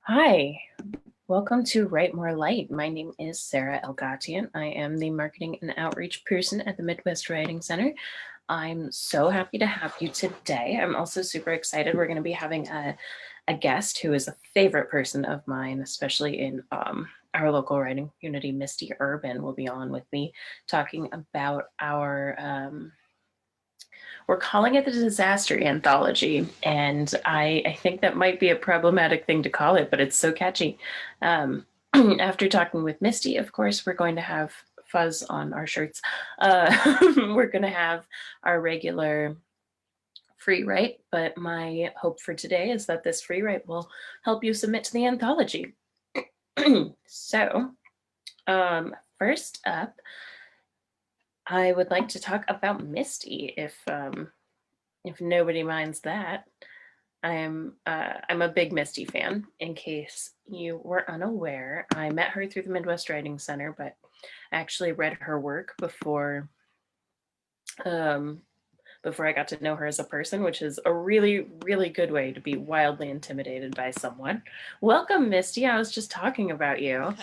Hi, welcome to Write More Light. My name is Sarah Elgatian. I am the marketing and outreach person at the Midwest Writing Center. I'm so happy to have you today. I'm also super excited. We're going to be having a guest who is a favorite person of mine, especially in our local writing community. Misty Urban will be on with me talking about our we're calling it the disaster anthology, and I think that might be a problematic thing to call it, but it's so catchy. After talking with Misty, of course, we're going to have fuzz on our shirts. We're going to have our regular free write, but my hope for today is that this free write will help you submit to the anthology. So, first up, I would like to talk about Misty, if nobody minds that. I'm a big Misty fan. In case you were unaware, I met her through the Midwest Writing Center, but actually read her work um, before I got to know her as a person, which is a really, really good way to be wildly intimidated by someone. Welcome, Misty. I was just talking about you.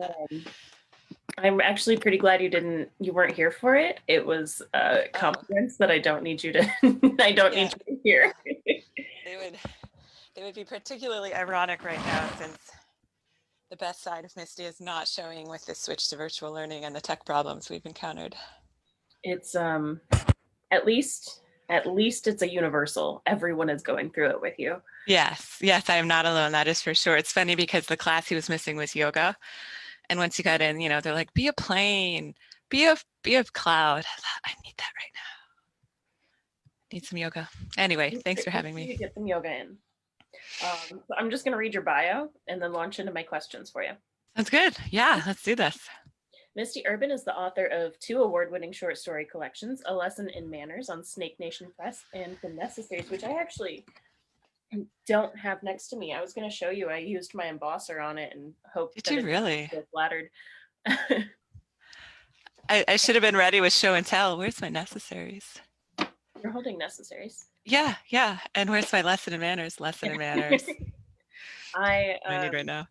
Um, I'm actually pretty glad you weren't here for it. It was Oh, compliments that I don't need you to I don't need yeah. you to hear. They would they would be particularly ironic right now since the best side of Misty is not showing with this switch to virtual learning and the tech problems we've encountered. It's at least at least it's a universal. Everyone is going through it with you. Yes, yes, I am not alone. That is for sure. It's funny because the class he was missing was yoga. And once you got in, they're like, be a plane, be a cloud. I need that right now. Need some yoga. Anyway, thanks for Make having sure me. you get some yoga in. So I'm just going to read your bio and then launch into my questions for you. Sounds good. Yeah, let's do this. Misty Urban is the author of two award-winning short story collections, A Lesson in Manners on Snake Nation Press and The Necessaries, which I actually don't have next to me. I was going to show you. I used my embosser on it and hoped Did that you it really? feel flattered. I should have been ready with show and tell. Where's my necessaries? You're holding Necessaries. Yeah, yeah. And where's my lesson in manners? Lesson in manners. I What I need right now.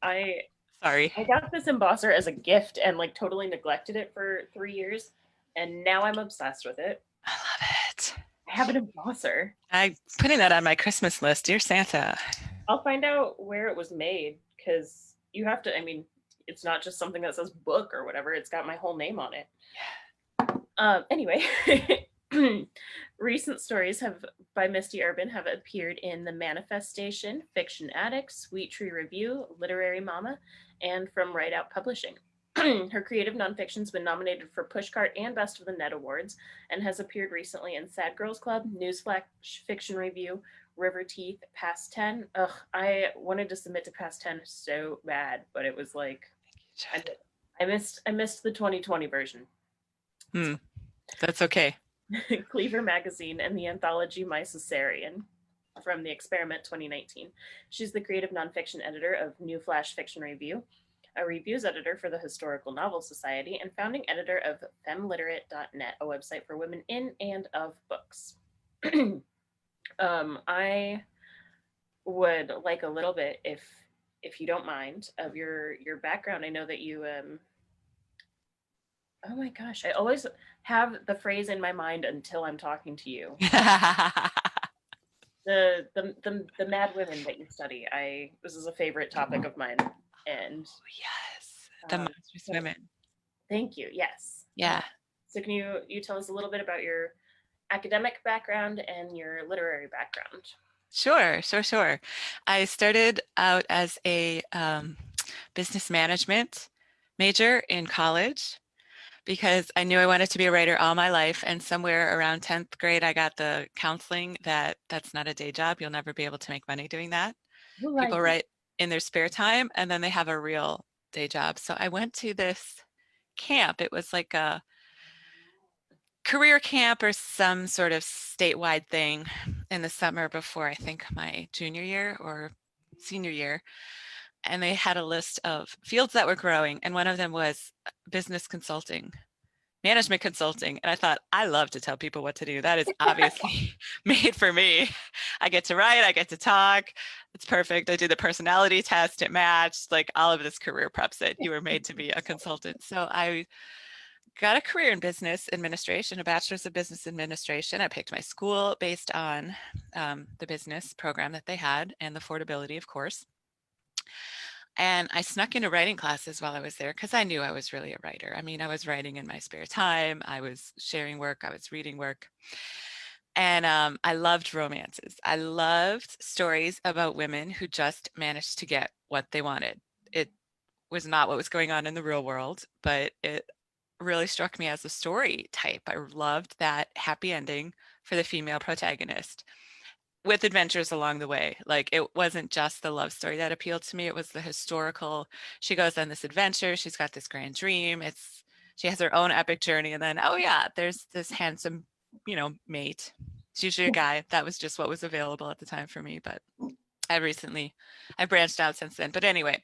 I Sorry. I got this embosser as a gift and like totally neglected it for 3 years, and now I'm obsessed with it. I love it. I have an embosser. I'm putting that on my Christmas list. Dear Santa. I'll find out where it was made because you have to. I mean, it's not just something that says book or whatever. It's got my whole name on it. Anyway, recent stories have by Misty Urban have appeared in The Manifestation, Fiction Addict, Sweet Tree Review, Literary Mama, and from Right Out Publishing. Her creative nonfiction's been nominated for Pushcart and Best of the Net Awards and has appeared recently in Sad Girls Club, Newsflash Fiction Review, River Teeth, Past 10. Ugh, I wanted to submit to Past 10 so bad, but it was like You should. I missed the 2020 version. Hmm. That's okay. Cleaver Magazine and the anthology My Caesarean from the Experiment 2019. She's the creative nonfiction editor of New Flash Fiction Review, a reviews editor for the Historical Novel Society, and founding editor of femliterate.net, a website for women in and of books. I would like a little bit, if you don't mind, of your background. I know that you oh my gosh, I always have the phrase in my mind until I'm talking to you. The mad women that you study. I This is a favorite topic of mine, and Yes. The um, Monstrous so Women. thank you. Yes. Yeah. So can you tell us a little bit about your academic background and your literary background? Sure, sure, sure. I started out as a business management major in college because I knew I wanted to be a writer all my life. And somewhere around 10th grade, I got the counseling that that's not a day job. You'll never be able to make money doing that. Who People lied to you? write in their spare time and then they have a real day job. So I went to this camp. It was like a career camp or some sort of statewide thing in the summer before I think my junior year or senior year. And they had a list of fields that were growing. And one of them was business consulting, management consulting. And I thought, I love to tell people what to do. That is obviously made for me. I get to write, I get to talk. It's perfect. I did the personality test. It matched. Like all of this career prep said you were made to be a consultant. So I got a career in business administration, a bachelor's of business administration. I picked my school based on the business program that they had and the affordability, of course. And I snuck into writing classes while I was there because I knew I was really a writer. I mean, I was writing in my spare time. I was sharing work. I was reading work. And I loved romances. I loved stories about women who just managed to get what they wanted. It was not what was going on in the real world, but it really struck me as a story type. I loved that happy ending for the female protagonist with adventures along the way. Like it wasn't just the love story that appealed to me, it was the historical. She goes on this adventure, she's got this grand dream. She has her own epic journey, and then oh yeah, there's this handsome, mate. It's usually a guy. That was just what was available at the time for me, but I branched out since then. But anyway,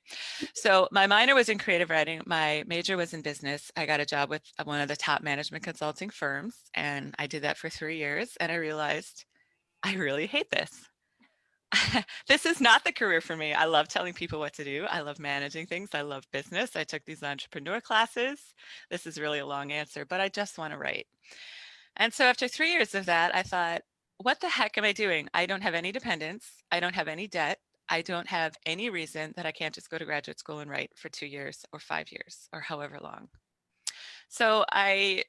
so my minor was in creative writing. My major was in business. I got a job with one of the top management consulting firms, and I did that for 3 years. And I realized I really hate this. This is not the career for me. I love telling people what to do. I love managing things. I love business. I took these entrepreneur classes. This is really a long answer, but I just want to write. And so after 3 years of that, I thought, what the heck am I doing? I don't have any dependents. I don't have any debt. I don't have any reason that I can't just go to graduate school and write for 2 years or 5 years or however long. So I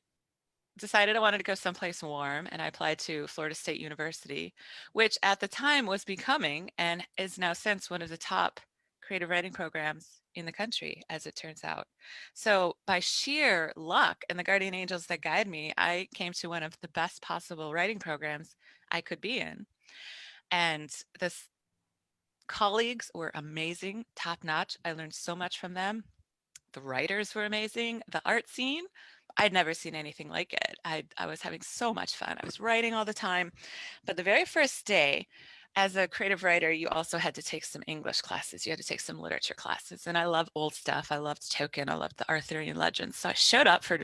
decided I wanted to go someplace warm, and I applied to Florida State University, which at the time was becoming and is now since one of the top creative writing programs in the country, as it turns out. So by sheer luck and the guardian angels that guide me, I came to one of the best possible writing programs I could be in. And the colleagues were amazing, top notch. I learned so much from them. The writers were amazing. The art scene, I'd never seen anything like it. I was having so much fun. I was writing all the time. But the very first day, as a creative writer, you also had to take some English classes. You had to take some literature classes. And I love old stuff. I loved Tolkien. I loved the Arthurian legends. So I showed up for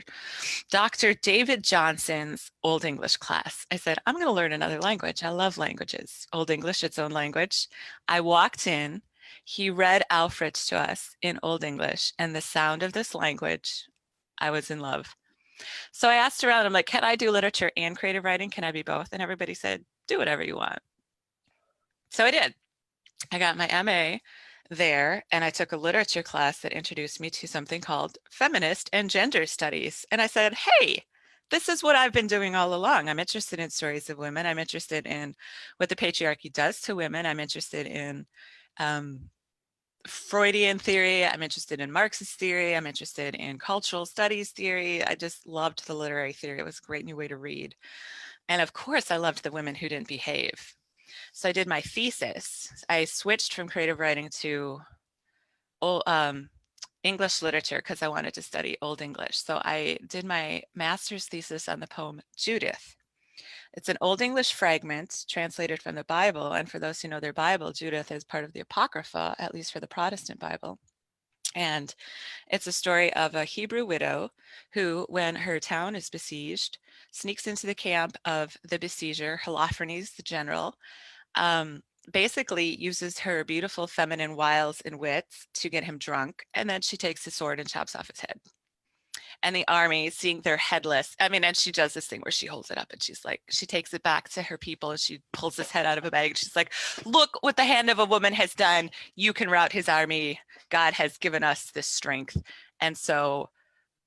Dr. David Johnson's Old English class. I said, I'm going to learn another language. I love languages. Old English, its own language. I walked in. He read Alfred to us in Old English, and the sound of this language, I was in love. So I asked around, I'm like, can I do literature and creative writing? Can I be both? And everybody said, do whatever you want. So I did. I got my MA there, and I took a literature class that introduced me to something called feminist and gender studies. And I said, hey, this is what I've been doing all along. I'm interested in stories of women. I'm interested in what the patriarchy does to women. I'm interested in Freudian theory. I'm interested in Marxist theory. I'm interested in cultural studies theory. I just loved the literary theory. It was a great new way to read. And of course, I loved the women who didn't behave. So I did my thesis. I switched from creative writing to English literature because I wanted to study Old English. So I did my master's thesis on the poem Judith. It's an Old English fragment translated from the Bible. And for those who know their Bible, Judith is part of the Apocrypha, at least for the Protestant Bible. And it's a story of a Hebrew widow who, when her town is besieged, sneaks into the camp of the besieger, Holofernes, the general, basically uses her beautiful feminine wiles and wits to get him drunk. And then she takes his sword and chops off his head. And the army, seeing they're headless, and she does this thing where she holds it up and she's like, she takes it back to her people and she pulls his head out of a bag and she's like, look what the hand of a woman has done. You can rout his army. God has given us this strength. And so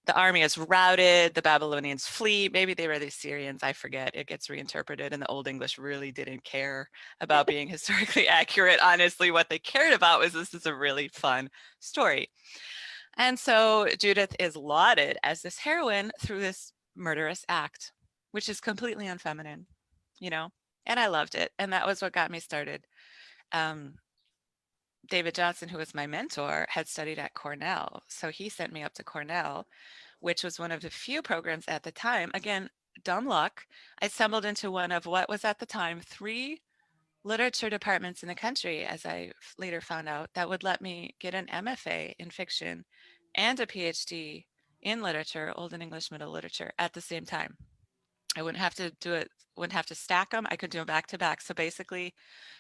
the army is routed, the Babylonians flee. Maybe they were the Assyrians, I forget. It gets reinterpreted, and the Old English really didn't care about being historically accurate. Honestly, what they cared about was this is a really fun story. And so Judith is lauded as this heroine through this murderous act, which is completely unfeminine, and I loved it. And that was what got me started. David Johnson, who was my mentor, had studied at Cornell. So he sent me up to Cornell, which was one of the few programs at the time. Again, dumb luck. I stumbled into one of what was at the time 3 literature departments in the country, as I later found out, that would let me get an MFA in fiction and a PhD in literature, Old and English Middle Literature, at the same time. I wouldn't have to stack them. I could do them back to back. So basically,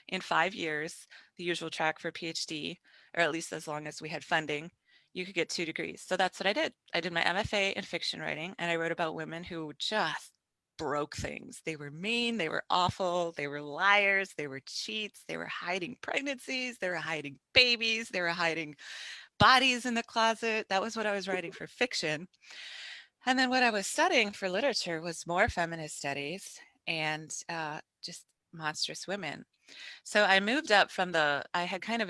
in 5 years, the usual track for PhD, or at least as long as we had funding, you could get 2 degrees. So that's what I did. I did my MFA in fiction writing, and I wrote about women who just broke things. They were mean, they were awful, they were liars, they were cheats, they were hiding pregnancies, they were hiding babies, they were hiding bodies in the closet. That was what I was writing for fiction. And then what I was studying for literature was more feminist studies and just monstrous women. So I moved up from I had kind of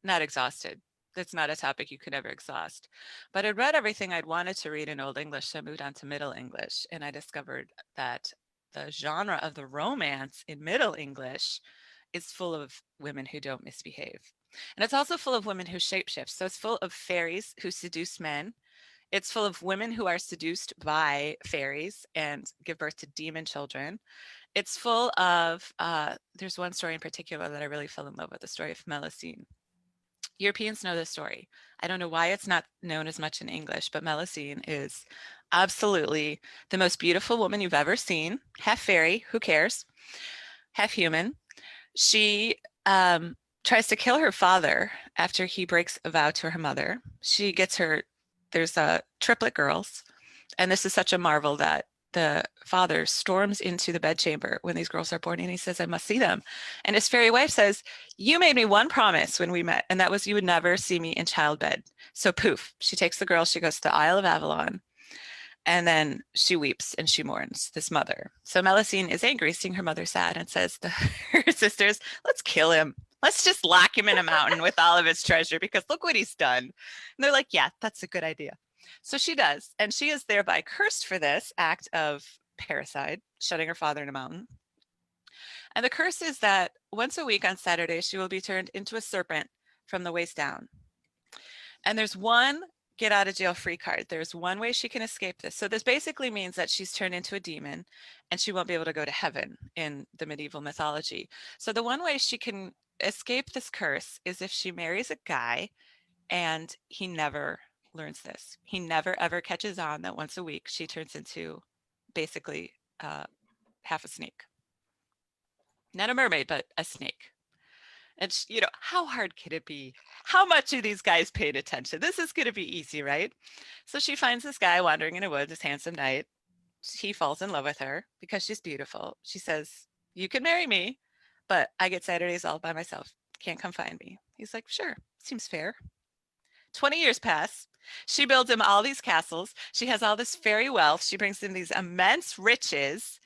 not exhausted. That's not a topic you could ever exhaust. But I'd read everything I'd wanted to read in Old English, so I moved on to Middle English. And I discovered that the genre of the romance in Middle English is full of women who don't misbehave. And it's also full of women who shapeshift. So it's full of fairies who seduce men. It's full of women who are seduced by fairies and give birth to demon children. It's full of, there's one story in particular that I really fell in love with, the story of Melusine. Europeans know this story. I don't know why it's not known as much in English, but Melusine is absolutely the most beautiful woman you've ever seen. Half fairy, who cares? Half human. She tries to kill her father after he breaks a vow to her mother. There's triplet girls, and this is such a marvel that the father storms into the bedchamber when these girls are born and he says, I must see them. And his fairy wife says, you made me one promise when we met, and that was you would never see me in childbed. So poof, she takes the girls, she goes to the Isle of Avalon, and then she weeps and she mourns this mother. So Melusine is angry, seeing her mother sad, and says to her sisters, let's kill him. Let's just lock him in a mountain with all of his treasure because look what he's done. And they're like, yeah, that's a good idea. So she does. And she is thereby cursed for this act of parricide, shutting her father in a mountain. And the curse is that once a week on Saturday, she will be turned into a serpent from the waist down. And there's one get out of jail free card. There's one way she can escape this. So this basically means that she's turned into a demon and she won't be able to go to heaven in the medieval mythology. So the one way she can escape this curse is if she marries a guy and he never learns this. He never ever catches on that once a week she turns into basically half a snake. Not a mermaid, but a snake. And how hard can it be? How much are these guys paying attention? This is going to be easy, right? So she finds this guy wandering in a wood, this handsome knight. He falls in love with her because she's beautiful. She says, you can marry me, but I get Saturdays all by myself. Can't come find me. He's like, sure, seems fair. 20 years pass. She builds him all these castles. She has all this fairy wealth. She brings him these immense riches.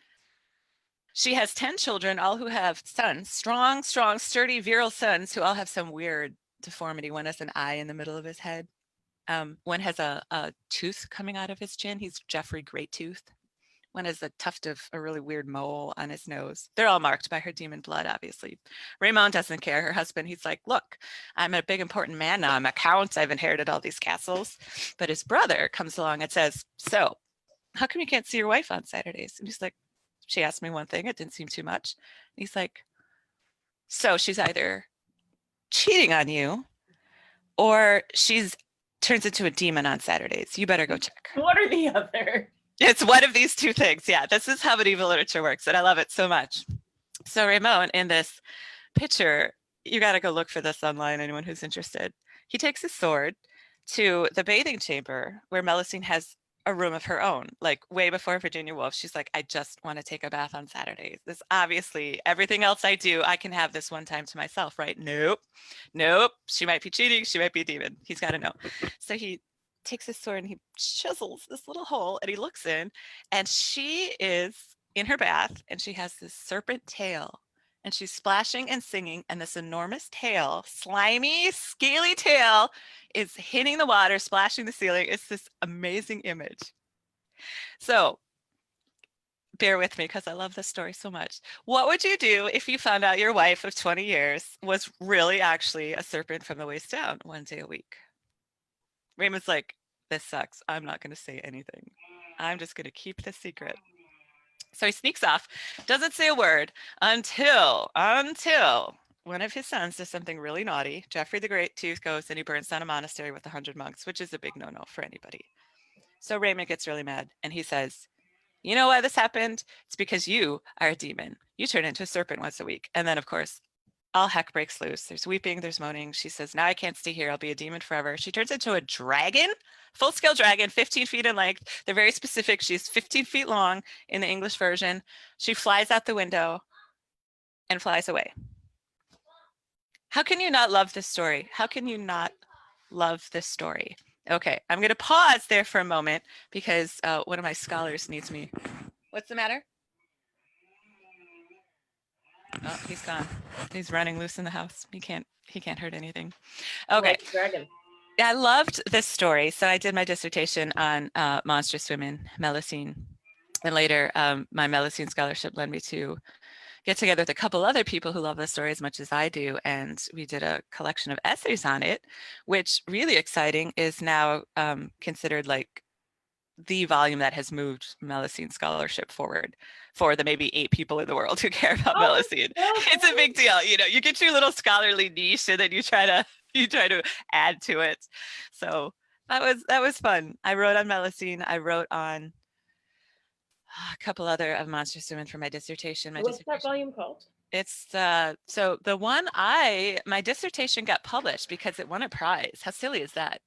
She has 10 children, all who have sons, strong, sturdy, virile sons who all have some weird deformity. One has an eye in the middle of his head. One has a tooth coming out of his chin. He's Geoffrey Greattooth. One has a tuft of a really weird mole on his nose. They're all marked by her demon blood, obviously. Raymond doesn't care. Her husband, he's like, look, I'm a big important man now. I'm a count. I've inherited all these castles. But his brother comes along and says, so how come you can't see your wife on Saturdays? And he's like, she asked me one thing. It didn't seem too much. And he's like, so she's either cheating on you or she's turns into a demon on Saturdays. You better go check. What are the other? It's one of these two things. Yeah, this is how medieval literature works, and I love it so much. So Raymond, in this picture, you got to go look for this online, anyone who's interested. He takes his sword to the bathing chamber where Melusine has a room of her own, like way before Virginia Woolf. She's like, I just want to take a bath on Saturdays. This obviously, everything else I do, I can have this one time to myself, right? Nope. She might be cheating. She might be a demon. He's got to know. So he takes his sword and he chisels this little hole and he looks in, and she is in her bath and she has this serpent tail and she's splashing and singing, and this enormous tail, slimy, scaly tail, is hitting the water, splashing the ceiling. It's this amazing image. So bear with me because I love this story so much. What would you do if you found out your wife of 20 years was really actually a serpent from the waist down one day a week? Raymond's like, this sucks. I'm not going to say anything. I'm just going to keep this secret. So he sneaks off, doesn't say a word until one of his sons does something really naughty. Geoffrey the Greattooth goes and he burns down a monastery with 100 monks, which is a big no-no for anybody. So Raymond gets really mad and he says, You know why this happened? It's because you are a demon. You turn into a serpent once a week. And then, of course, all heck breaks loose. There's weeping, there's moaning. She says, now I can't stay here. I'll be a demon forever. She turns into a dragon, full-scale dragon, 15 feet in length. They're very specific. She's 15 feet long in the English version. She flies out the window and flies away. How can you not love this story? How can you not love this story? Okay, I'm going to pause there for a moment because one of my scholars needs me. What's the matter? Oh, he's gone. He's running loose in the house. He can't hurt anything. Okay. Like dragon. I loved this story. So I did my dissertation on Monstrous Women, Melusine. And later, my Melusine scholarship led me to get together with a couple other people who love the story as much as I do. And we did a collection of essays on it, which really exciting is now considered like the volume that has moved Melusine scholarship forward for the maybe 8 people in the world who care about Melusine. It's a big deal. You know, you get your little scholarly niche and then you try to add to it. So that was fun. I wrote on Melusine. I wrote on a couple other of Monstrous Women for my dissertation. What's that volume called? It's so the one my dissertation got published because it won a prize. How silly is that?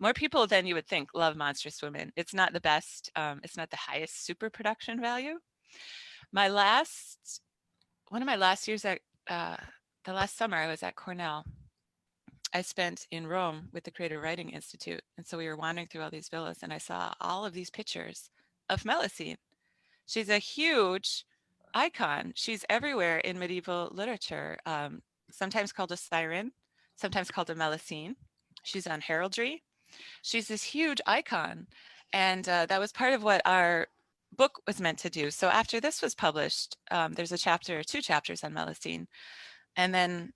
More people than you would think love Monstrous Women. It's not the best, it's not the highest super production value. One of my last years at, the last summer I was at Cornell, I spent in Rome with the Creative Writing Institute. And so we were wandering through all these villas and I saw all of these pictures of Melusine. She's a huge icon. She's everywhere in medieval literature, sometimes called a siren, sometimes called a Melusine. She's on heraldry. She's this huge icon. And that was part of what our book was meant to do. So after this was published, there's two chapters on Melusine. And then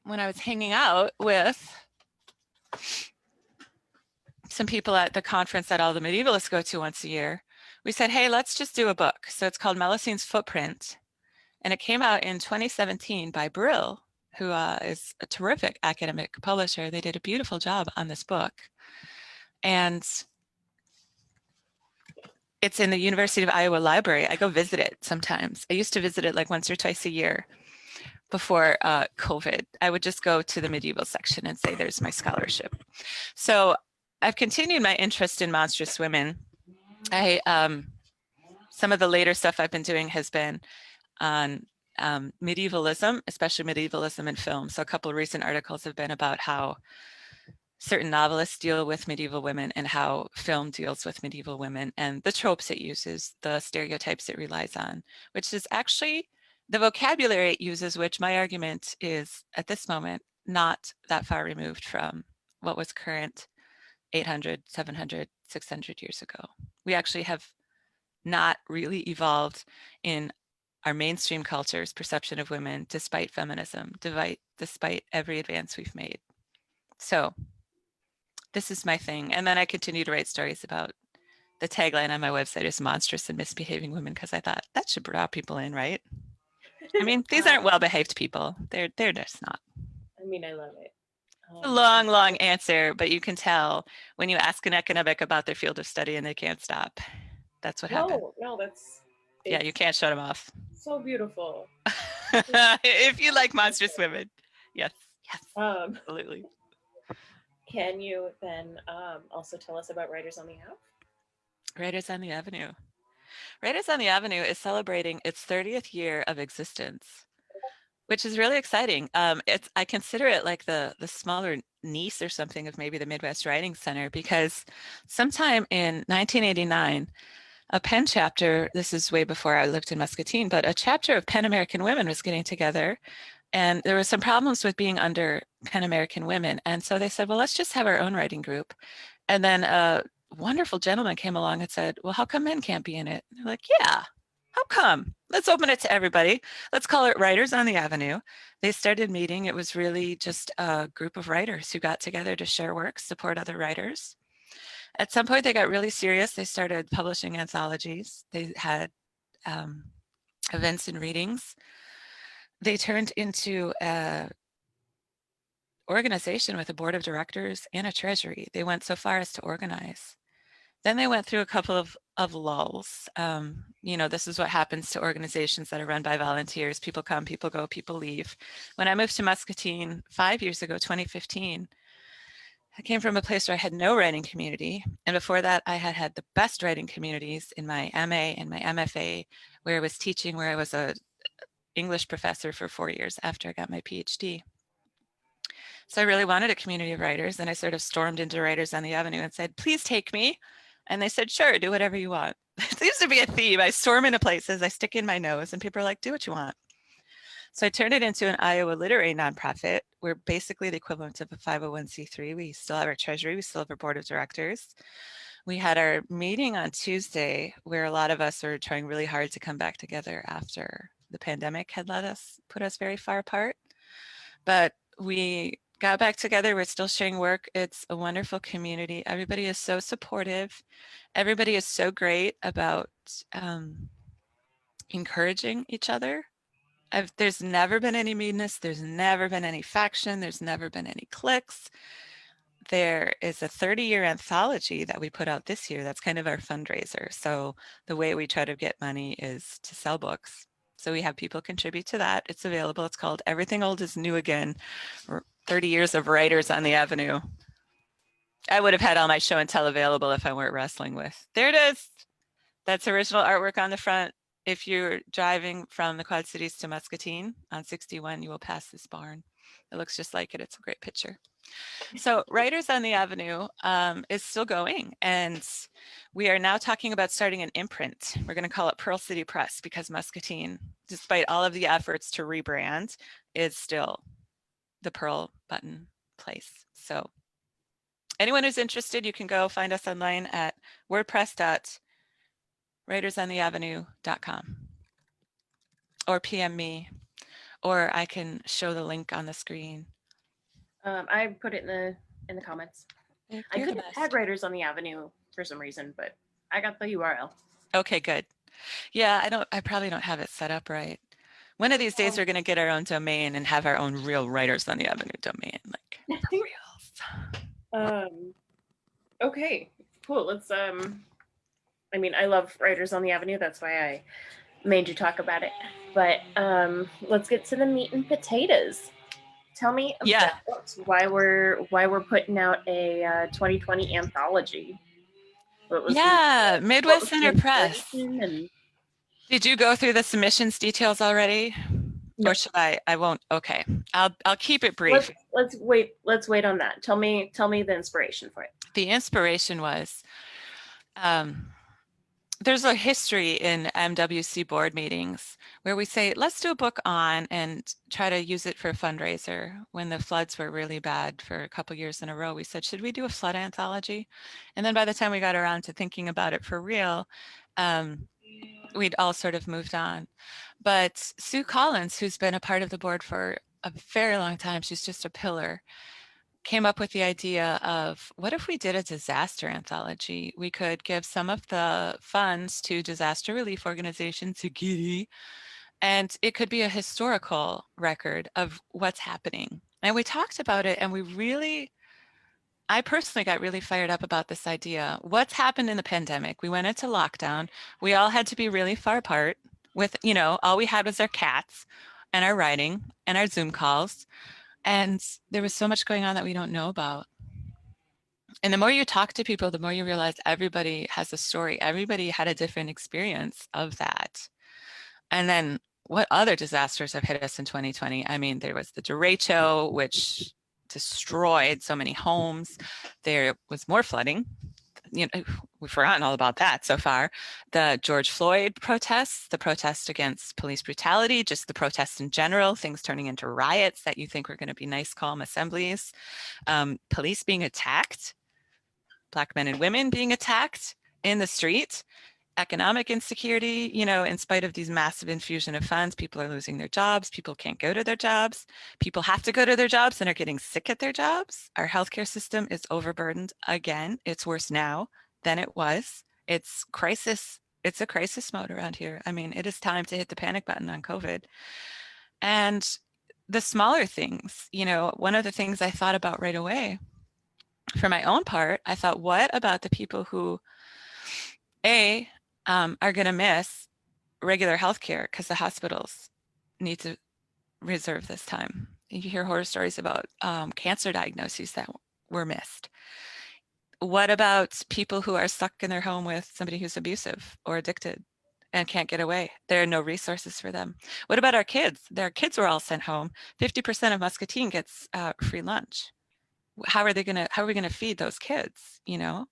when I was hanging out with some people at the conference that all the medievalists go to once a year, we said, hey, let's just do a book. So it's called Melusine's Footprint. And it came out in 2017 by Brill, who is a terrific academic publisher. They did a beautiful job on this book. And it's in the University of Iowa library. I go visit it sometimes. I used to visit it like once or twice a year before COVID. I would just go to the medieval section and say, there's my scholarship. So I've continued my interest in Monstrous Women. Some of the later stuff I've been doing has been on medievalism, especially medievalism in film. So a couple of recent articles have been about how certain novelists deal with medieval women and how film deals with medieval women and the tropes it uses, the stereotypes it relies on, which is actually the vocabulary it uses, which my argument is at this moment, not that far removed from what was current 800, 700, 600 years ago. We actually have not really evolved in our mainstream culture's perception of women, despite feminism, despite every advance we've made. So this is my thing. And then I continue to write stories about the tagline on my website is monstrous and misbehaving women, because I thought that should draw people in, right? I mean, these aren't well-behaved people. They're just not. I mean, I love it. A long, long answer, but you can tell when you ask an academic about their field of study and they can't stop. That's what happened. No, that's... Yeah, you can't shut them off. So beautiful. If you like Monstrous Women. Yes, absolutely. Can you then also tell us about Writers on the Ave? Writers on the Avenue. Writers on the Avenue is celebrating its 30th year of existence, which is really exciting. I consider it like the smaller niece or something of maybe the Midwest Writing Center, because sometime in 1989, a Penn chapter, this is way before I lived in Muscatine, but a chapter of Penn American Women was getting together, and there were some problems with being under Penn American Women. And so they said, well, let's just have our own writing group. And then a wonderful gentleman came along and said, well, how come men can't be in it? And they're like, yeah, how come? Let's open it to everybody. Let's call it Writers on the Avenue. They started meeting. It was really just a group of writers who got together to share work, support other writers. At some point, they got really serious. They started publishing anthologies. They had events and readings. They turned into an organization with a board of directors and a treasury. They went so far as to organize. Then they went through a couple of of lulls. This is what happens to organizations that are run by volunteers. People come, people go, people leave. When I moved to Muscatine 5 years ago, 2015, I came from a place where I had no writing community. And before that, I had had the best writing communities in my MA and my MFA, where I was teaching, where I was a English professor for 4 years after I got my PhD. So I really wanted a community of writers, and I sort of stormed into Writers on the Avenue and said, please take me. And they said, sure, do whatever you want. It seems to be a theme. I storm into places, I stick in my nose, and people are like, do what you want. So I turned it into an Iowa literary nonprofit. We're basically the equivalent of a 501c3. We still have our treasury, we still have our board of directors. We had our meeting on Tuesday, where a lot of us are trying really hard to come back together after the pandemic had put us very far apart. But we got back together. We're still sharing work. It's a wonderful community. Everybody is so supportive. Everybody is so great about encouraging each other. There's never been any meanness. There's never been any faction. There's never been any cliques. There is a 30-year anthology that we put out this year. That's kind of our fundraiser. So the way we try to get money is to sell books. So we have people contribute to that. It's available. It's called Everything Old is New Again, 30 Years of Writers on the Avenue. I would have had all my show and tell available if I weren't wrestling with. There it is. That's original artwork on the front. If you're driving from the Quad Cities to Muscatine on 61, you will pass this barn. It looks just like it. It's a great picture. So Writers on the Avenue is still going, and we are now talking about starting an imprint. We're going to call it Pearl City Press, because Muscatine, despite all of the efforts to rebrand, is still the Pearl button place. So anyone who's interested, you can go find us online at wordpress.writersontheavenue.com or PM me, or I can show the link on the screen. I put it in the comments. You're I couldn't add Writers on the Avenue for some reason, but I got the URL. Okay, good. Yeah, I probably don't have it set up right. One of these days we're going to get our own domain and have our own real Writers on the Avenue domain, like for reals. Okay, cool. Let's I mean, I love Writers on the Avenue. That's why I made you talk about it. But let's get to the meat and potatoes. Tell me about why we're putting out a 2020 anthology. What was Midwest Center Press. And... Did you go through the submissions details already? No. Or should I won't. Okay. I'll keep it brief. Let's wait on that. Tell me the inspiration for it. The inspiration was there's a history in MWC board meetings where we say, let's do a book on and try to use it for a fundraiser. When the floods were really bad for a couple years in a row, we said, should we do a flood anthology? And then by the time we got around to thinking about it for real, we'd all sort of moved on. But Sue Collins, who's been a part of the board for a very long time, she's just a pillar, came up with the idea of, what if we did a disaster anthology? We could give some of the funds to disaster relief organizations, and it could be a historical record of what's happening. And we talked about it, and I personally got really fired up about this idea. What's happened in the pandemic? We went into lockdown. We all had to be really far apart with, all we had was our cats and our writing and our Zoom calls. And there was so much going on that we don't know about. And the more you talk to people, the more you realize everybody has a story. Everybody had a different experience of that. And then what other disasters have hit us in 2020? I mean, there was the derecho, which destroyed so many homes. There was more flooding. We've forgotten all about that so far. The George Floyd protests, the protest against police brutality, just the protests in general, things turning into riots that you think were going to be nice, calm assemblies, police being attacked, Black men and women being attacked in the street, economic insecurity, in spite of these massive infusion of funds, people are losing their jobs, people can't go to their jobs, people have to go to their jobs and are getting sick at their jobs. Our healthcare system is overburdened again. It's worse now than it was. It's a crisis mode around here. I mean, it is time to hit the panic button on COVID. And the smaller things, one of the things I thought about right away, for my own part, I thought, what about the people who are going to miss regular healthcare because the hospitals need to reserve this time. You hear horror stories about cancer diagnoses that were missed. What about people who are stuck in their home with somebody who's abusive or addicted and can't get away? There are no resources for them. What about our kids? Their kids were all sent home. 50% of Muscatine gets free lunch. How are we gonna feed those kids? You know,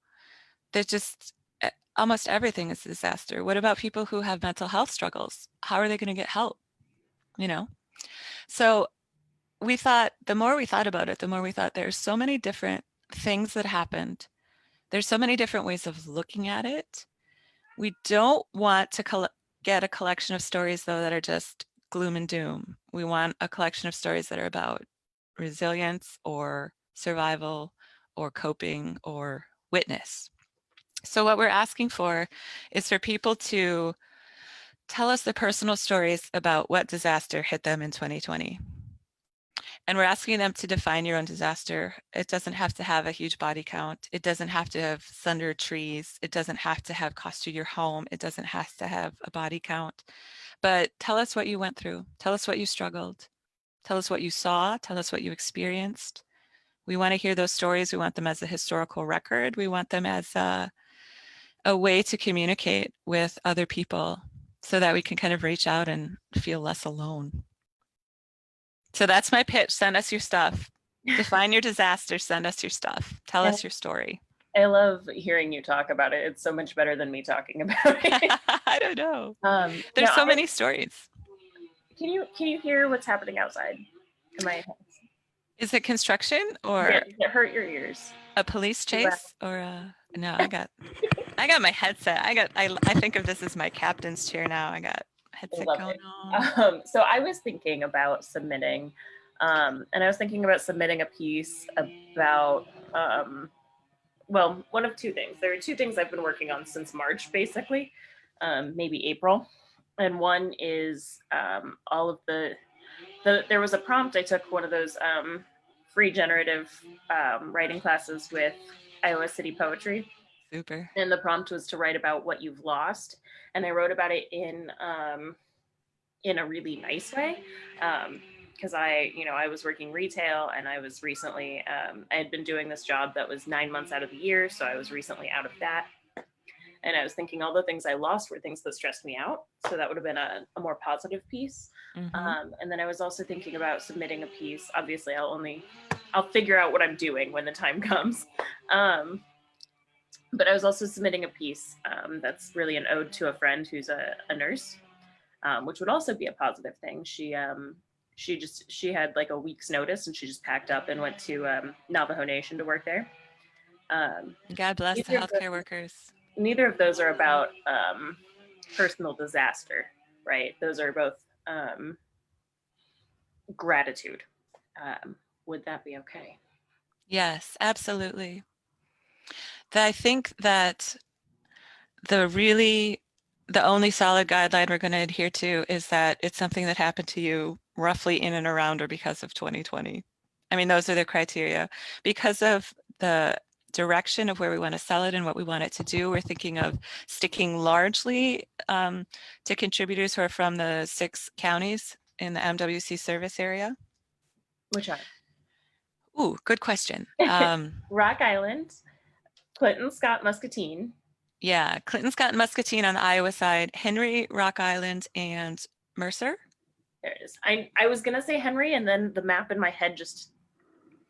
they're just almost everything is a disaster. What about people who have mental health struggles? How are they going to get help? You know, so we thought the more we thought about it, the more we thought there's so many different things that happened. There's so many different ways of looking at it. We don't want to get a collection of stories, though, that are just gloom and doom. We want a collection of stories that are about resilience or survival or coping or witness. So what we're asking for is for people to tell us their personal stories about what disaster hit them in 2020. And we're asking them to define your own disaster. It doesn't have to have a huge body count. It doesn't have to have thunder trees. It doesn't have to have cost you your home. It doesn't have to have a body count. But tell us what you went through. Tell us what you struggled. Tell us what you saw. Tell us what you experienced. We want to hear those stories. We want them as a historical record. We want them as a way to communicate with other people so that we can kind of reach out and feel less alone. So that's my pitch. Send us your stuff. Define your disaster. Send us your stuff. Tell us your story. I love hearing you talk about it. It's so much better than me talking about it. I don't know. There's so many stories. Can you hear what's happening outside? Is it construction or does it hurt your ears? a police chase or no? I got my headset. I think of this as my captain's chair now. I got headset going on. So I was thinking about submitting, and I was thinking about submitting a piece about, well, one of two things. There are two things I've been working on since March, basically, maybe April. And one is all of there was a prompt. I took one of those free generative writing classes with Iowa City Poetry. Super. And the prompt was to write about what you've lost. And I wrote about it in a really nice way. Because I was working retail, and I was recently, I had been doing this job that was 9 months out of the year. So I was recently out of that. And I was thinking all the things I lost were things that stressed me out. So that would have been a more positive piece. Mm-hmm. And then I was also thinking about submitting a piece. Obviously, I'll figure out what I'm doing when the time comes. But I was also submitting a piece that's really an ode to a friend who's a nurse, which would also be a positive thing. She had like a week's notice, and she just packed up and went to Navajo Nation to work there. God bless the healthcare workers. Neither of those are about personal disaster, right? Those are both gratitude. Would that be okay? Yes, absolutely. I think that the only solid guideline we're going to adhere to is that it's something that happened to you roughly in and around or because of 2020. I mean, those are the criteria. Because of the direction of where we want to sell it and what we want it to do, we're thinking of sticking largely to contributors who are from the 6 counties in the MWC service area. Which are? Ooh, good question. Rock Island, Clinton, Scott, Muscatine. Yeah, Clinton, Scott, and Muscatine on the Iowa side, Henry, Rock Island, and Mercer. There it is. I was going to say Henry, and then the map in my head just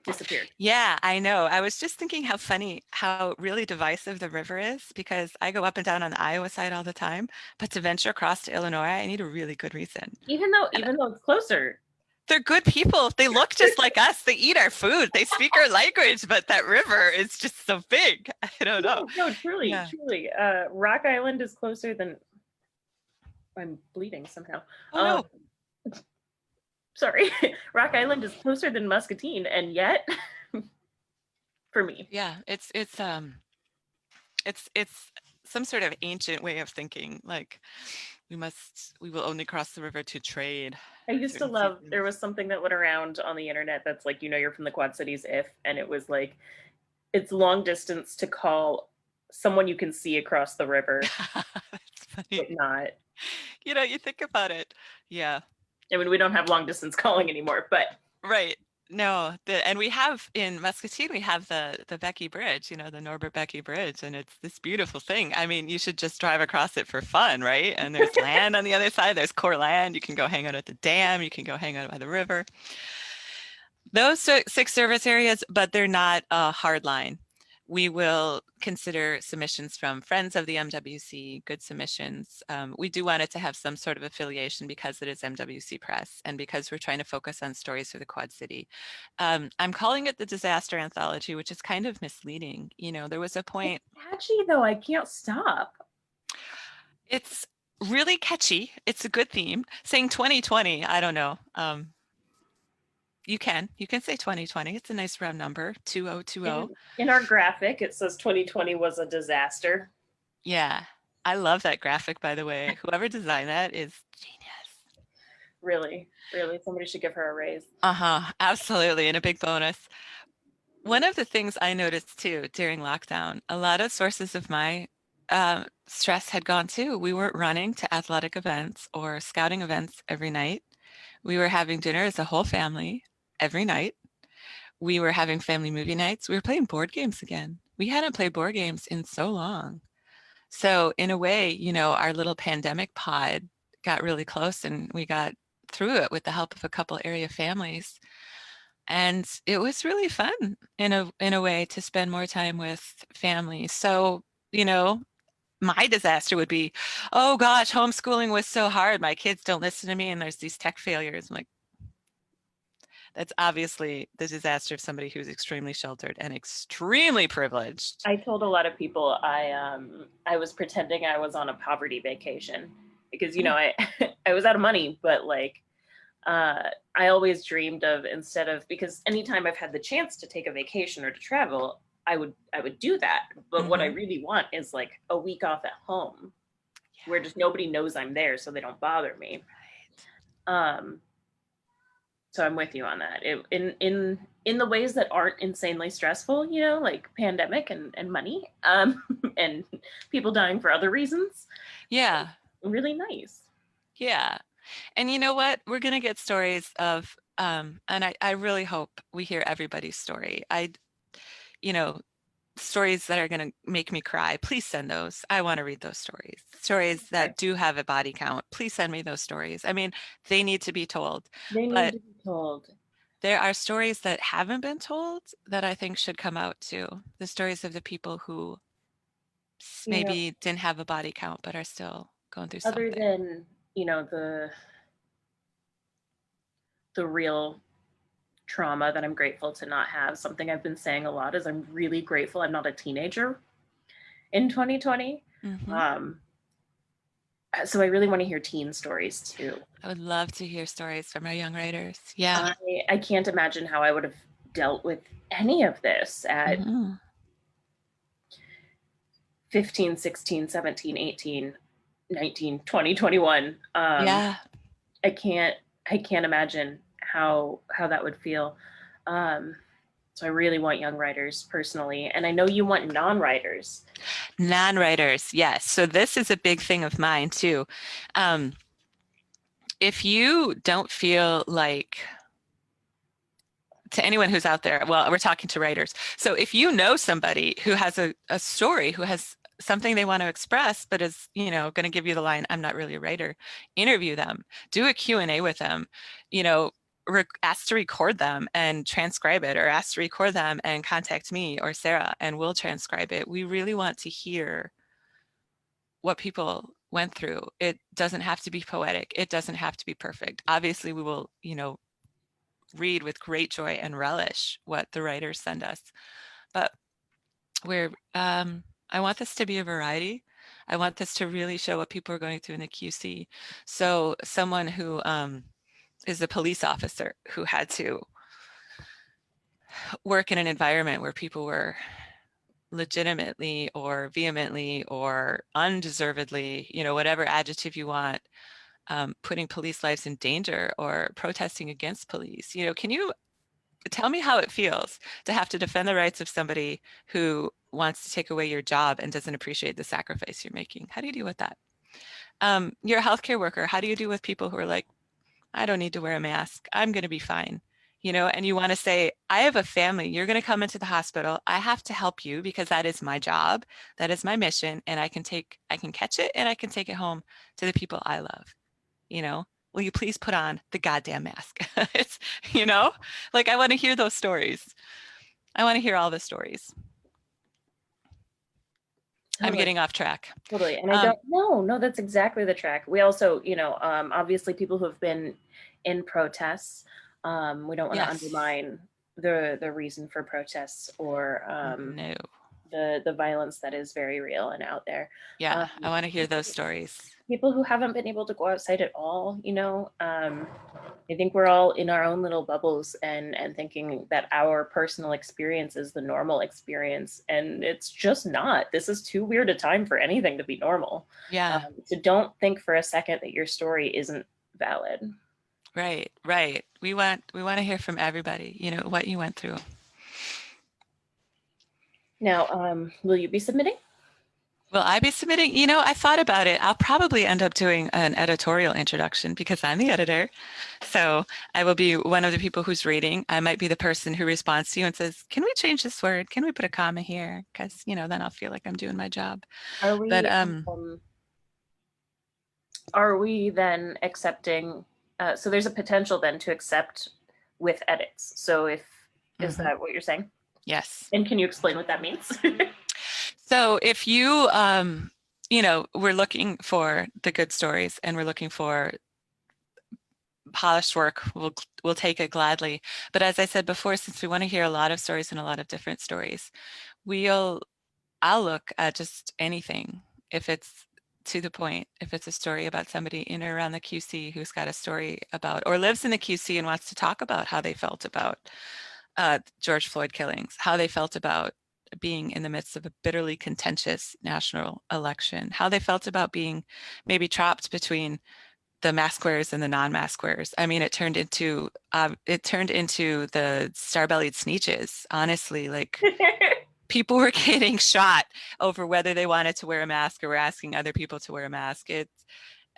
disappeared. Yeah, I know. I was just thinking how funny, how really divisive the river is, because I go up and down on the Iowa side all the time, but to venture across to Illinois, I need a really good reason. Even though it's closer. They're good people. They look just like us. They eat our food. They speak our language, but that river is just so big. I don't know. No, truly. Rock Island is closer than. I'm bleeding somehow. Oh, no. Sorry. Rock Island is closer than Muscatine, and yet, for me. Yeah, it's some sort of ancient way of thinking. Like, we will only cross the river to trade. I used to love, there was something that went around on the internet that's like, you're from the Quad Cities if, and it was like, it's long distance to call someone you can see across the river, That's funny. but not. You think about it. Yeah. I mean, we don't have long distance calling anymore, but Right. No, and we have in Muscatine, we have the Becky Bridge, the Norbert Becky Bridge, and it's this beautiful thing. I mean, you should just drive across it for fun, right? And there's land on the other side. There's core land. You can go hang out at the dam. You can go hang out by the river. Those six service areas, but they're not a hard line. We will consider submissions from friends of the MWC, good submissions. We do want it to have some sort of affiliation because it is MWC Press and because we're trying to focus on stories for the Quad City. I'm calling it the Disaster Anthology, which is kind of misleading. There was a point. it's catchy though. I can't stop. It's really catchy. It's a good theme. Saying 2020, I don't know. You can say 2020. It's a nice round number, 2020. In our graphic, it says 2020 was a disaster. Yeah. I love that graphic, by the way. Whoever designed that is genius. Really, really, somebody should give her a raise. Absolutely. And a big bonus. One of the things I noticed too during lockdown, a lot of sources of my stress had gone too. We weren't running to athletic events or scouting events every night. We were having dinner as a whole family every night. We were having family movie nights. We were playing board games again. We hadn't played board games in so long. So in a way, our little pandemic pod got really close and we got through it with the help of a couple area families. And it was really fun in a way to spend more time with family. So, my disaster would be, oh gosh, homeschooling was so hard. My kids don't listen to me and there's these tech failures. I'm like, that's obviously the disaster of somebody who's extremely sheltered and extremely privileged. I told a lot of people I was pretending I was on a poverty vacation because I I was out of money, but like I always dreamed of, instead of, because anytime I've had the chance to take a vacation or to travel, I would do that. But what I really want is like a week off at home where just nobody knows I'm there, so they don't bother me. Um, so I'm with you on that. In the ways that aren't insanely stressful, like pandemic and money, and people dying for other reasons. Yeah. Really nice. Yeah. And you know what? We're going to get stories of, and I really hope we hear everybody's story. Stories that are going to make me cry. Please send those. I want to read those stories. Stories that do have a body count. Please send me those stories. I mean, they need to be told. They need to be told. There are stories that haven't been told that I think should come out too. The stories of the people who maybe didn't have a body count but are still going through something. Other than, the real trauma that I'm grateful to not have. Something I've been saying a lot is I'm really grateful I'm not a teenager in 2020. So I really want to hear teen stories too. I would love to hear stories from our young writers. Yeah. I can't imagine how I would have dealt with any of this at 15, 16, 17, 18, 19, 20, 21. Yeah. I can't imagine how that would feel. So I really want young writers personally, and I know you want non-writers. Non-writers, yes. So this is a big thing of mine too. If you don't feel like, to anyone who's out there, well, we're talking to writers. So if you know somebody who has a story, who has something they want to express, but is, going to give you the line, I'm not really a writer, interview them, do a Q&A with them, ask to record them and transcribe it, or ask to record them and contact me or Sarah and we'll transcribe it. We really want to hear what people went through. It doesn't have to be poetic. It doesn't have to be perfect. Obviously, we will, read with great joy and relish what the writers send us. But I want this to be a variety. I want this to really show what people are going through in the QC. So someone who is a police officer who had to work in an environment where people were legitimately or vehemently or undeservedly, whatever adjective you want, putting police lives in danger or protesting against police. Can you tell me how it feels to have to defend the rights of somebody who wants to take away your job and doesn't appreciate the sacrifice you're making. How do you deal with that? You're a healthcare worker. How do you deal with people who are like, I don't need to wear a mask. I'm going to be fine. You know, and you want to say, I have a family. You're going to come into the hospital. I have to help you because that is my job. That is my mission. And I can catch it and I can take it home to the people I love. You know, will you please put on the goddamn mask? It's, you know, like I want to hear those stories. I want to hear all the stories. I'm Totally. getting off track. Totally. And I Um, don't know. No, that's exactly the track. We also, obviously people who have been in protests, we don't want to yes. undermine the reason for protests or No. the violence that is very real and out there. Yeah, Um, I want to hear those stories. people who haven't been able to go outside at all, I think we're all in our own little bubbles and thinking that our personal experience is the normal experience, and it's just not. This is too weird a time for anything to be normal. Yeah. So don't think for a second that your story isn't valid. Right, right. We want to hear from everybody, you know, what you went through. Now, will you be submitting? Will I be submitting? You know, I thought about it. I'll probably end up doing an editorial introduction because I'm the editor. So I will be one of the people who's reading. I might be the person who responds to you and says, "Can we change this word? Can we put a comma here?" Because, you know, then I'll feel like I'm doing my job. Are But we um, are we then accepting? So there's a potential then to accept with edits. So if is mhm, that what you're saying? yes. And can you explain what that means? So if you you know, we're looking for the good stories and we're looking for polished work, we'll take it gladly. But as I said before, since we want to hear a lot of stories and a lot of different stories, we'll I'll look at just anything if it's to the point. If it's a story about somebody in or around the QC who's got a story about or lives in the QC and wants to talk about how they felt about George Floyd killings, how they felt about being in the midst of a bitterly contentious national election, how they felt about being maybe trapped between the mask wearers and the non-mask wearers. I mean, it turned into the star-bellied sneeches. Honestly, like people were getting shot over whether they wanted to wear a mask or were asking other people to wear a mask. It's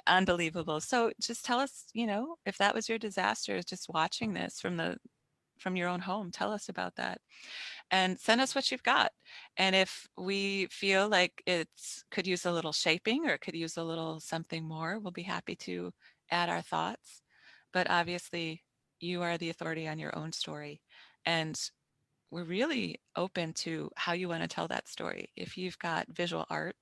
unbelievable. So just tell us, you know, if that was your disaster, just watching this from your own home, tell us about that and send us what you've got. And if we feel like it's could use a little shaping or it could use a little something more, we'll be happy to add our thoughts. But obviously, you are the authority on your own story. And we're really open to how you want to tell that story. If you've got visual art,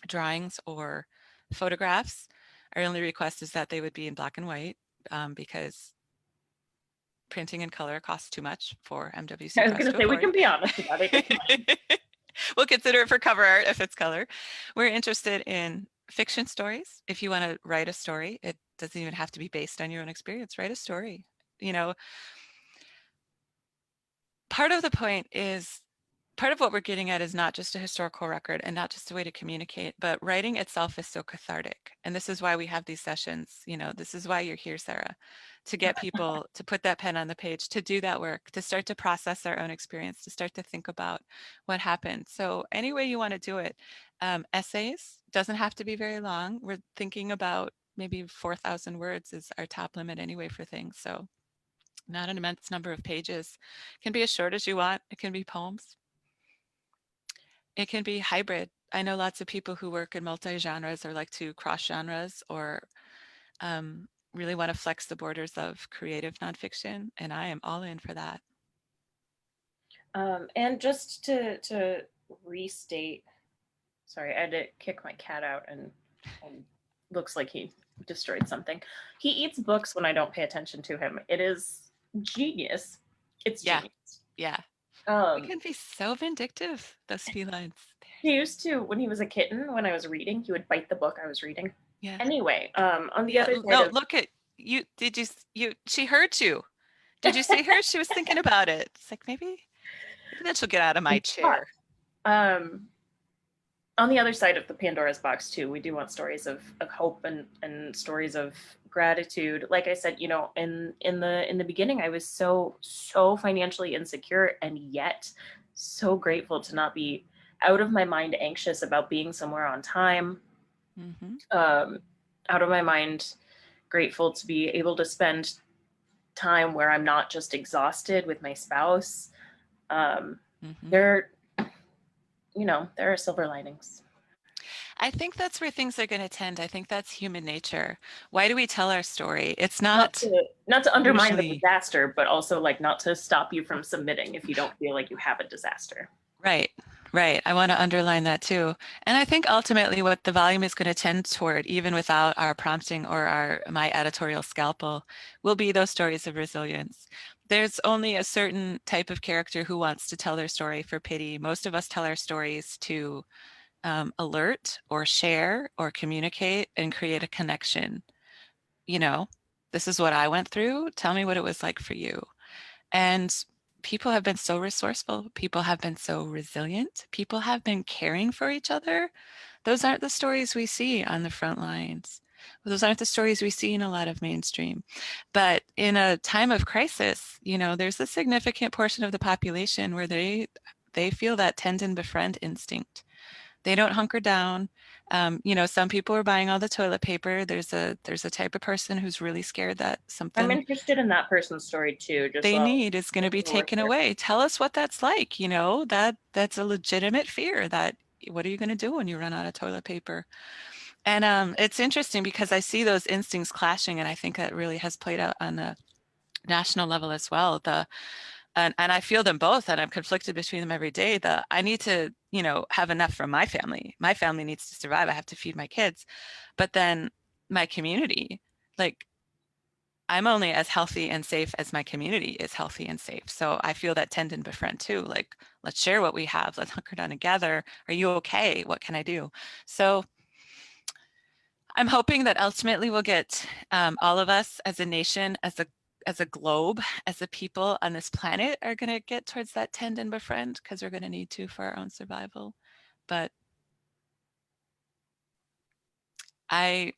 drawings, or photographs, our only request is that they would be in black and white because printing in color costs too much for MWC I was Press going to to say, we afford. can be honest about it. It's fine. We'll consider it for cover art if it's color. We're interested in fiction stories. If you want to write a story, it doesn't even have to be based on your own experience. Write a story. You know, part of the point is part of what we're getting at is not just a historical record and not just a way to communicate, but writing itself is so cathartic. And this is why we have these sessions. You know, this is why you're here, Sarah, to get people to put that pen on the page, to do that work, to start to process their own experience, to start to think about what happened. So any way you want to do it, essays doesn't have to be very long. We're thinking about maybe 4,000 words is our top limit anyway for things. So not an immense number of pages. It can be as short as you want. It can be poems. It can be hybrid. I know lots of people who work in multi-genres or like to cross genres or really want to flex the borders of creative nonfiction, and I am all in for that. And just to restate, sorry, I had to kick my cat out and looks like he destroyed something. He eats books when I don't pay attention to him. It is genius. It's Yeah, genius. yeah. They Um, can be so vindictive, those felines. he used to, when he was a kitten, when I was reading, he would bite the book I was reading. Yeah, Anyway, on the yeah. other side No, of look at you. Did you? You? She heard you. Did you see her? She was thinking about it. It's like maybe then she'll get out of my but, chair. um, on the other side of the Pandora's box too, we do want stories of hope and stories of gratitude. Like I said, in the beginning, I was so financially insecure, and yet so grateful to not be out of my mind anxious about being somewhere on time. Mm-hmm. Um, Out of my mind grateful to be able to spend time where I'm not just exhausted with my spouse. Um, Mm-hmm. there, there are silver linings. I think that's where things are going to tend. I think that's human nature. Why do we tell our story? It's Not not to not to undermine the usually disaster, but also like not to stop you from submitting if you don't feel like you have a disaster. right. Right. I want to underline that too. And I think ultimately what the volume is going to tend toward, even without our prompting or my editorial scalpel, will be those stories of resilience. There's only a certain type of character who wants to tell their story for pity. Most of us tell our stories to alert or share or communicate and create a connection. You know, this is what I went through. Tell me what it was like for you. And people have been so resourceful. People have been so resilient. People have been caring for each other. Those aren't the stories we see on the front lines. Those aren't the stories we see in a lot of mainstream. But in a time of crisis, there's a significant portion of the population where they feel that tend and befriend instinct. They don't hunker down. Some people are buying all the toilet paper. There's a type of person who's really scared that I'm something interested in that person's story too. Just they so need is going to be making it work taken here. away. Tell us what that's like. That's a legitimate fear. That what are you going to do when you run out of toilet paper? And it's interesting because I see those instincts clashing, and I think that really has played out on a national level as well. And I feel them both, and I'm conflicted between them every day. I need to, have enough for my family. My family needs to survive. I have to feed my kids. But then my community, like I'm only as healthy and safe as my community is healthy and safe. So I feel that tend and befriend too. Like, let's share what we have. Let's hunker down together. Are you okay? What can I do? So I'm hoping that ultimately we'll get all of us as a nation, as a globe, as a people on this planet are going to get towards that tend and befriend because we're going to need to for our own survival. But I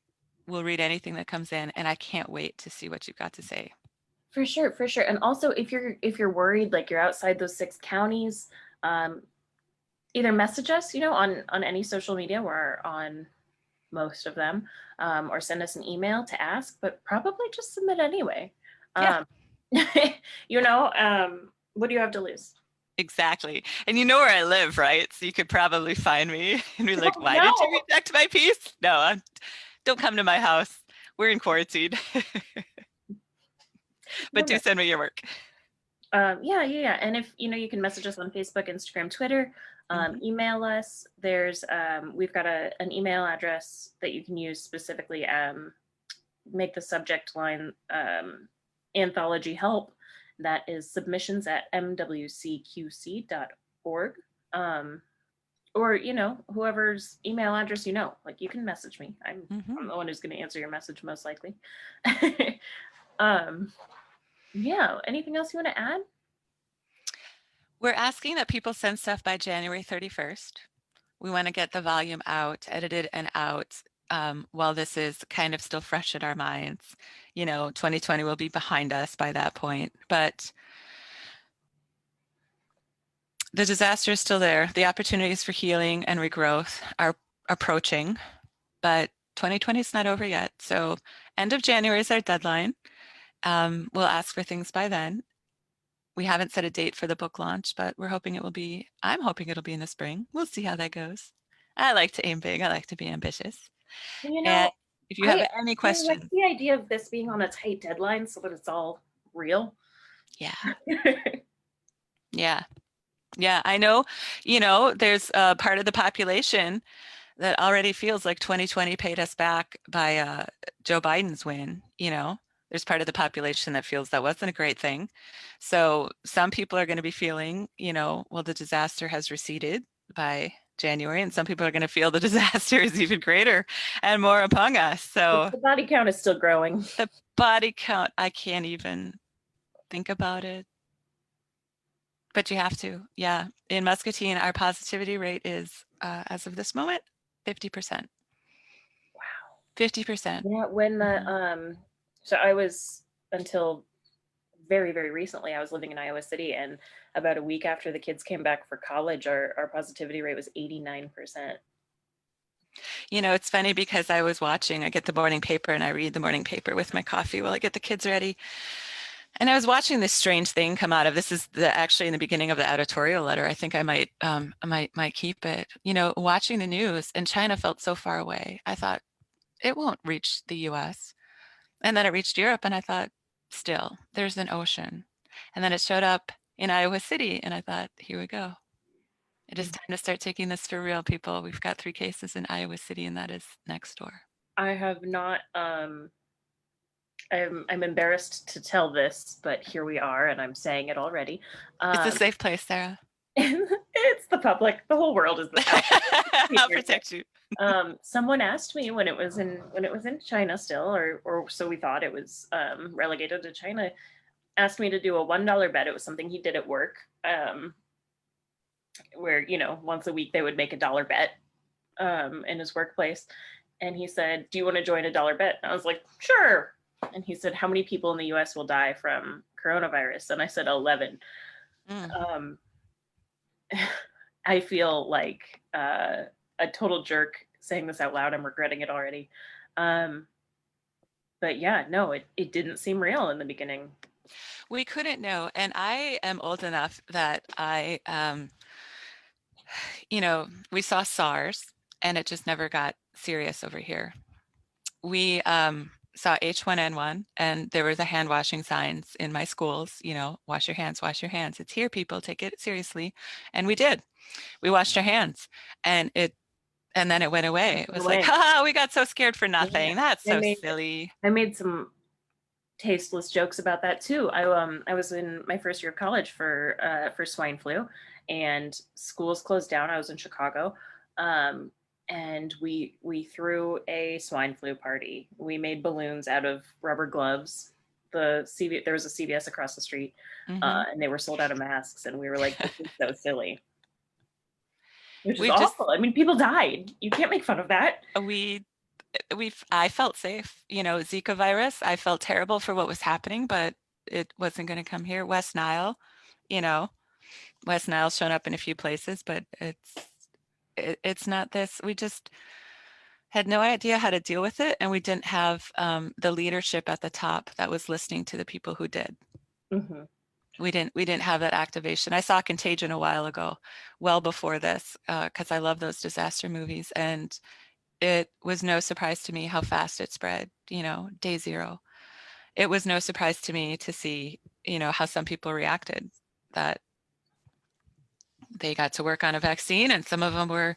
will read anything that comes in, and I can't wait to see what you've got to say. For sure, for sure. And also, if you're worried, like you're outside those 6 counties, um, either message us, on any social media. We're on most of them, or send us an email to ask. But probably just submit anyway. Yeah. Um, what do you have to lose? Exactly. And you know where I live, right? So you could probably find me and be like, why did you No. reject my piece? No, don't come to my house. We're in quarantine. But do send me your work. Yeah. And if you can message us on Facebook, Instagram, Twitter, Hmm. email us. We've got an email address that you can use specifically. Make the subject line Anthology Help. That is submissions at mwcqc.org. Um, or whoever's email address, like you can message me. I'm Hmm. the one who's going to answer your message most likely. um, yeah. Anything else you want to add? We're asking that people send stuff by January 31st. We want to get the volume out, edited and out, while this is kind of still fresh in our minds. 2020 will be behind us by that point, but the disaster is still there. The opportunities for healing and regrowth are approaching, but 2020 is not over yet. So end of January is our deadline. We'll ask for things by then. We haven't set a date for the book launch, but I'm hoping it'll be in the spring. We'll see how that goes. I like to aim big. I like to be ambitious. You And know, if you have I any I like questions, the idea of this being on a tight deadline so that it's all real. yeah, yeah, yeah, I know, there's a part of the population that already feels like 2020 paid us back by Joe Biden's win. There's part of the population that feels that wasn't a great thing. So some people are going to be feeling, well, the disaster has receded by January, and some people are going to feel the disaster is even greater and more upon us. So The body count is still growing. the body count, I can't even think about it. But you have to. Yeah. In Muscatine, our positivity rate is, as of this moment, 50%. 50%. Yeah, when the Mhm. so I was until very, very recently, I was living in Iowa City, and about a week after the kids came back for college, our positivity rate was 89%. You know, it's funny because I get the morning paper and I read the morning paper with my coffee while I get the kids ready. And I was watching this strange thing come out of this is actually in the beginning of the editorial letter. I think I might keep it. You know, watching the news and China felt so far away. I thought it won't reach the US. And then it reached Europe and I thought, still, there's an ocean. And then it showed up in Iowa City and I thought, here we go. It is time to start taking this for real, people. We've got 3 cases in Iowa City and that is next door. I have not I'm embarrassed to tell this, but here we are, and I'm saying it already. It's a Um, safe place, Sarah. it's the public. The whole world is out there. I'll protect you. Someone asked me when it was in China still, or so we thought it was relegated to China. Asked me to do a $1 bet. It was something he did at work, where once a week they would make a dollar bet in his workplace. And he said, "Do you want to join a dollar bet?" And I was like, "Sure." And he said, "How many people in the U.S. will die from coronavirus?" And I said, 11. Mm. Um, I feel like a total jerk saying this out loud. I'm regretting it already. Um, but yeah, no, it didn't seem real in the beginning. We couldn't know. And I am old enough that we saw SARS and it just never got serious over here. We saw H1N1 and there were the hand washing signs in my schools, wash your hands, wash your hands. It's here, people, take it seriously. And we did. We washed our hands and then it went away. It It went was like, away. haha, we got so scared for Yeah, nothing. That's I so made silly. I made some tasteless jokes about that too. I was in my first year of college for swine flu, and schools closed down. I was in Chicago, um, and we threw a swine flu party. We made balloons out of rubber gloves. There was a CVS across the street, Hmm. and they were sold out of masks, and we were like, "This is so silly," which is We've just awful. I mean, people died. You can't make fun of that. we I felt safe. Zika virus, I felt terrible for what was happening, but it wasn't going to come here. You know, West Nile's shown up in a few places, but it's not this. We just had no idea how to deal with it, and we didn't have the leadership at the top that was listening to the people who did. Hmm. We didn't have that activation. I saw Contagion a while ago, well before this, because I love those disaster movies, and it was no surprise to me how fast it spread, day zero. It was no surprise to me to see, how some people reacted, that they got to work on a vaccine and some of them were,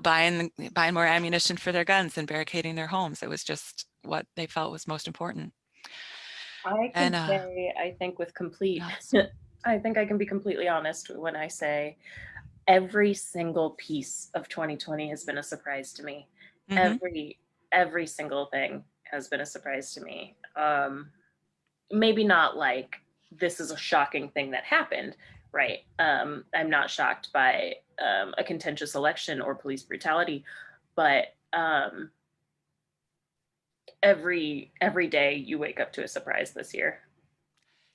buying more ammunition for their guns and barricading their homes. It was just what they felt was most important. I And can say, I think with complete, yes. I think I can be completely honest when I say every single piece of 2020 has been a surprise to me. Hmm. Every single thing has been a surprise to me. Maybe not like this is a shocking thing that happened, right? I'm not shocked by a contentious election or police brutality, but every day you wake up to a surprise this year.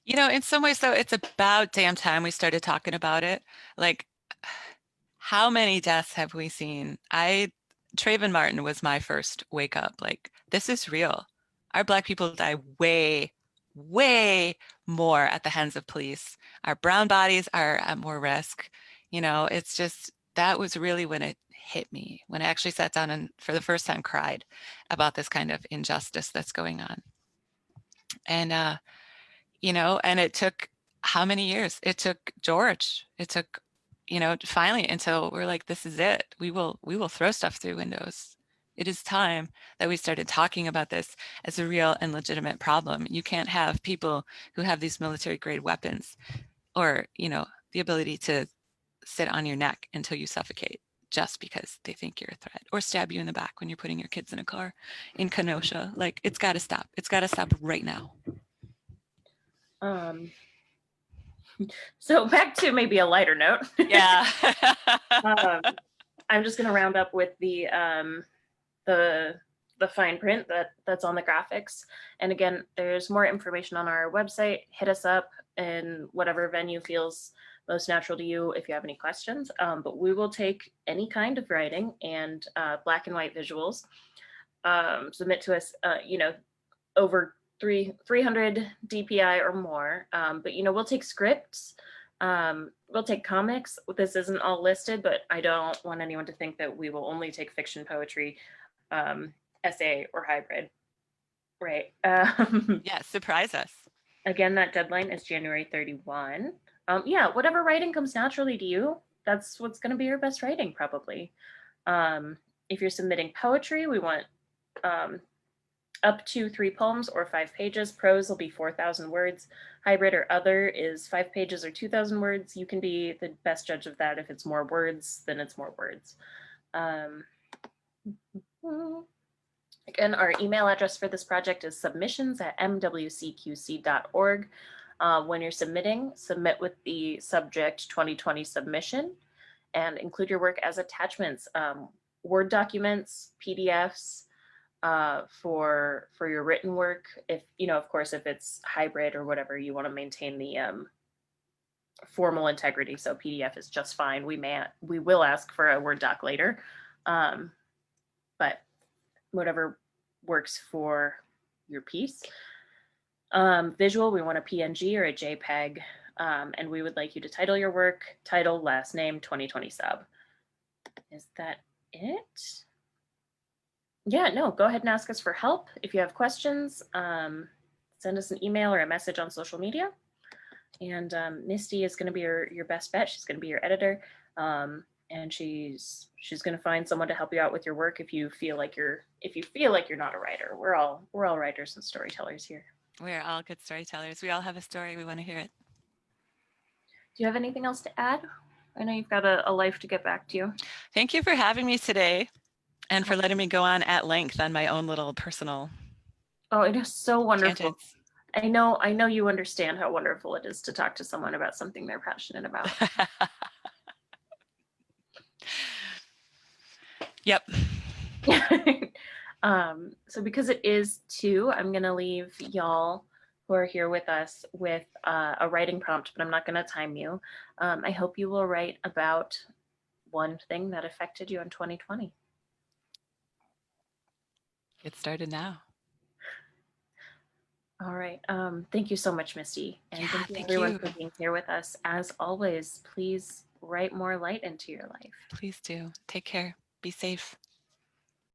In some ways though, it's about damn time we started talking about it. Like, how many deaths have we seen? Trayvon Martin was my first wake up. Like, this is real. Our Black people die way, way more at the hands of police. Our brown bodies are at more risk. It's just, that was really when it hit me, when I actually sat down and for the first time cried about this kind of injustice that's going on. And, and it took how many years? It took George. It took, finally until we're like, this is it. We will throw stuff through windows. It is time that we started talking about this as a real and legitimate problem. You can't have people who have these military grade weapons or, the ability to sit on your neck until you suffocate just because they think you're a threat or stab you in the back when you're putting your kids in a car in Kenosha. Like, it's got to stop. It's got to stop right now. Um, so back to maybe a lighter note. Yeah. um, I'm just going to round up with the the fine print that's on the graphics. And again, there's more information on our website. Hit us up in whatever venue feels most natural to you if you have any questions. But we will take any kind of writing and black and white visuals. Submit to us, over 300 DPI or more. But we'll take scripts. We'll take comics. This isn't all listed, but I don't want anyone to think that we will only take fiction, poetry, essay, or hybrid. Right. Yeah, surprise us. Again, that deadline is January 31. Whatever writing comes naturally to you, that's what's going to be your best writing, probably. If you're submitting poetry, we want up to 3 poems or 5 pages. Prose will be 4,000 words. Hybrid or other is 5 pages or 2,000 words. You can be the best judge of that. If it's more words, then it's more words. Again, our email address for this project is submissions@mwcqc.org. When you're submitting, submit with the subject 2020 submission and include your work as attachments, Word documents, PDFs, for your written work. If of course, if it's hybrid or whatever, you want to maintain the formal integrity, so PDF is just fine. We will ask for a Word doc later, but whatever works for your piece. Visual, we want a PNG or a JPEG, and we would like you to title your work, title, last name, 2020 sub. Is that it? Yeah, no, go ahead and ask us for help. If you have questions, send us an email or a message on social media. And Misty is going to be your best bet. She's going to be your editor. And she's going to find someone to help you out with your work if you feel like you're not a writer. We're all writers and storytellers here. We're all good storytellers. We all have a story. We want to hear it. Do you have anything else to add? I know you've got a life to get back to. Thank you for having me today and for letting me go on at length on my own little personal it is so wonderful. tangents. I know you understand how wonderful it is to talk to someone about something they're passionate about. Yep. So because it is 2, I'm going to leave y'all who are here with us with a writing prompt, but I'm not going to time you. I hope you will write about one thing that affected you in 2020. Get started now. All right. Thank you so much, Misty. And Yeah, thank you thank everyone you. for being here with us. As always, please write more light into your life. Please do. Take care. Be safe.